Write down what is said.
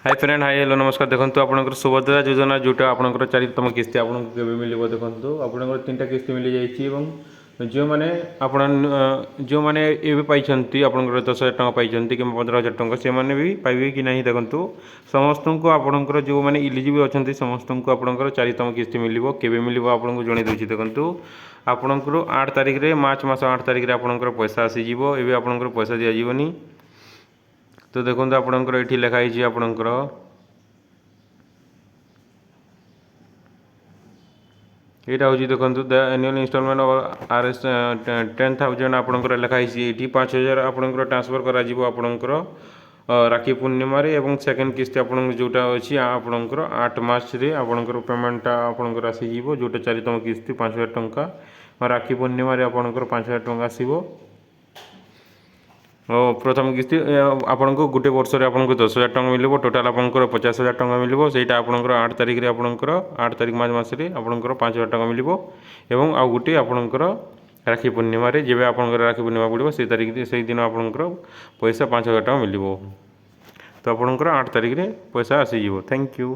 Hi friend hi hello नमस्कार देखो आपंकर सुभद्रा योजना जोटा आपंकर चारितम किस्ती आपको केवे मिल देखो आपंकर 3टा किस्ती मिल जाइए जो मैंने जो मैंने ये पाई आपंकर 10,000 टଙ୍କା पाई कि 15,000 टଙ୍କା से मैंने भी पाइबे कि नहीं देखो समस्त को आपंकर जो मैंने इलिजिबल अच्छा समस्त को आपंकर चारितम किस्ती मिल केवे मिल आपको जन दूसरी देखो आपंकर 8 तारिख में मार्च मास 8 तारिख में आपंकर पैसा आसीज एवं आपंकर पैसा दिज्वनी तो देखो आपंकर ये लिखाई आपंकर यहाँ हूँ देखो the annual instalment R S 10,000 आपंकर लिखाई ये 5,000 आपंकर ट्रांसफर कर राखी पूर्णिम एवं सेकेंड किस्ती आप जोटा अच्छी आपंकर 8 मार्च रे आपंकर पेमेंटा आपंकर आसीज जोटा चारितम किस्ती 5,000 टଙ୍କା राखी पूर्णिम आपंकर 5,000 टଙ୍କା आसो प्रथम किस्ती आपन को गोटे वर्ष में आपको 10,000 टଙ୍କା मिल टोटाल आपंकर 50,000 टଙ୍କା मिल सहीटा आपंकर 8 तारिख में आपंकर 8 तारिख मार्च मसरे आपंकर 5,000 टଙ୍କା मिल एवं आउ गोटे आपंकर राखी पूर्णिम जब आपंकर राखी पूर्णिमा पड़ो से तारिख से दिन आपंकर पैसा 5,000 टଙ୍କା मिल तो आपंकर 8 तारिख में पैसा आसीज थैंक यू।